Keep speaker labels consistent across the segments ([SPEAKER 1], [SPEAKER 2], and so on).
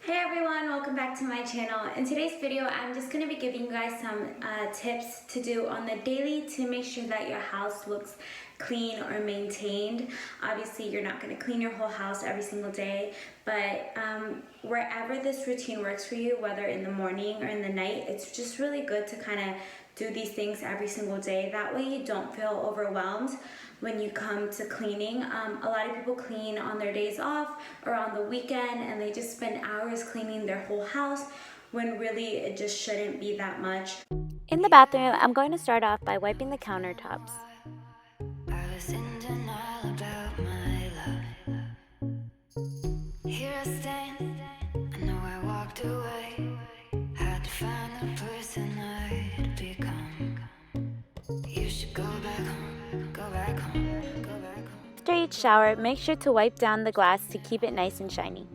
[SPEAKER 1] Hey everyone, welcome back to my channel. In today's video, I'm just going to be giving you guys some tips to do on the daily to make sure that your house looks clean or maintained. Obviously, you're not going to clean your whole house every single day, but wherever this routine works for you, whether in the morning or in the night, it's just really good to kind of do these things every single day. That way you don't feel overwhelmed when you come to cleaning. A lot of people clean on their days off or on the weekend and they just spend hours cleaning their whole house when really it just shouldn't be that much.
[SPEAKER 2] In the bathroom, I'm going to start off by wiping the countertops.
[SPEAKER 3] Here I stand, I know I walked away, had to find the person I'd become. You should go back home, go back home, go back home.
[SPEAKER 2] After each shower, make sure to wipe down the glass to keep it nice and shiny.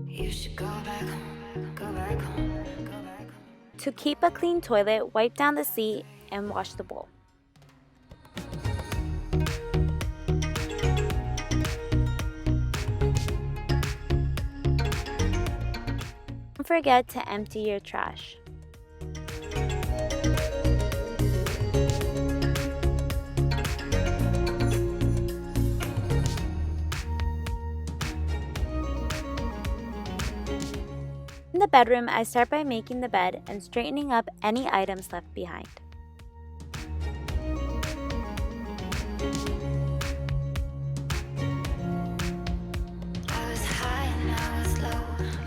[SPEAKER 3] You should go back home, go back home, go back home.
[SPEAKER 2] To keep a clean toilet, wipe down the seat and wash the bowl. Don't forget to empty your trash. In the bedroom, I start by making the bed and straightening up any items left behind.
[SPEAKER 3] I was high and I was low,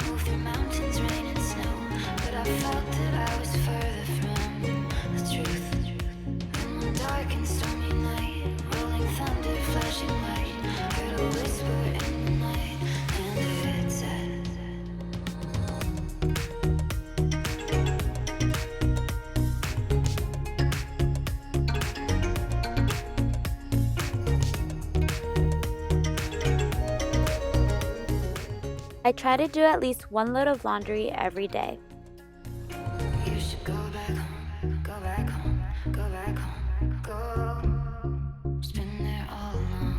[SPEAKER 3] moved through mountains, rain and snow, but I felt that I was further from the truth. In one dark and stormy night, rolling thunder, flashing light, heard a whisper in the night, and it said,
[SPEAKER 2] I try to do at least one load of laundry every day.
[SPEAKER 3] you should go back home, go back home, go back home, go. It's been there all along.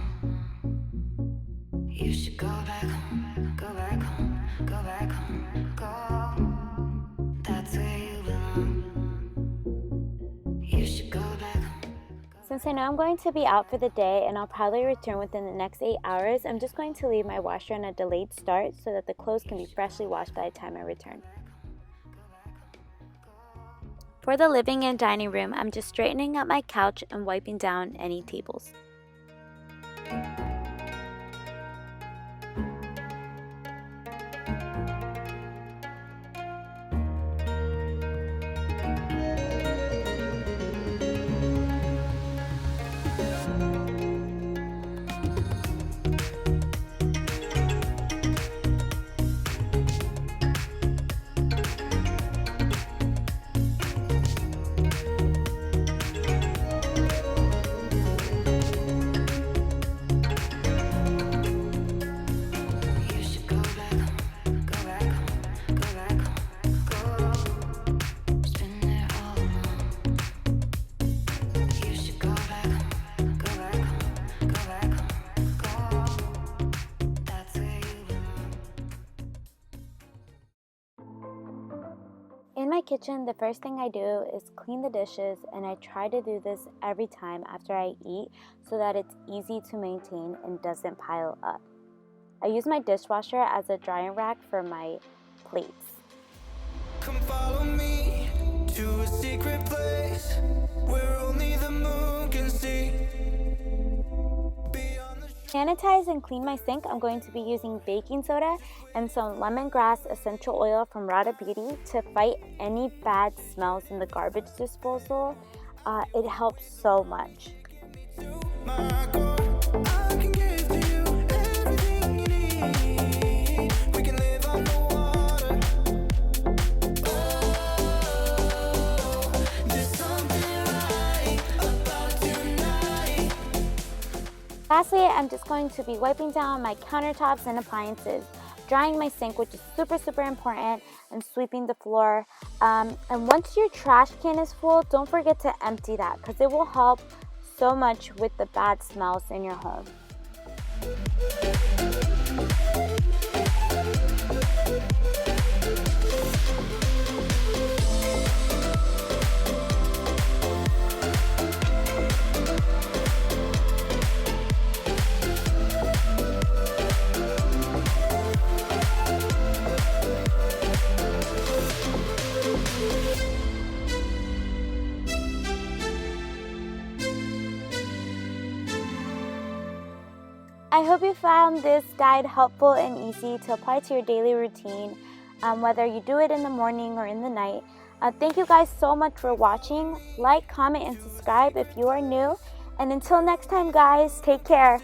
[SPEAKER 3] You should go back home, go back home, go back home, go. That's where you belong. You should go back home.
[SPEAKER 2] Since I know I'm going to be out for the day and I'll probably return within the next 8 hours, I'm just going to leave my washer on a delayed start so that the clothes can be freshly washed by the time I return. For the living and dining room, I'm just straightening up my couch and wiping down any tables.
[SPEAKER 3] You should go back home, go back home, go back home, go. It's been there all along. You should go back home, go back home, go back home, go. That's where you belong.
[SPEAKER 2] In my kitchen, the first thing I do is clean the dishes, and I try to do this every time after I eat so that it's easy to maintain and doesn't pile up. I use my dishwasher as a drying rack for my plates.
[SPEAKER 4] Come follow me to a secret place where only the moon can see. Beyond the
[SPEAKER 2] Sanitize and clean my sink, I'm going to be using baking soda and some lemongrass essential oil from Rada Beauty to fight any bad smells in the garbage disposal. It helps so much.
[SPEAKER 4] my core, I can give to you everything you need. We can live on the water. Oh, there's something right about tonight.
[SPEAKER 2] Lastly, I'm just going to be wiping down my countertops and appliances, drying my sink, which is super important, and sweeping the floor. And once your trash can is full, don't forget to empty that because it will help so much with the bad smells in your home. I hope you found this guide helpful and easy to apply to your daily routine, whether you do it in the morning or in the night. Thank you guys so much for watching. Like, comment, and subscribe if you are new. And until next time, guys, take care.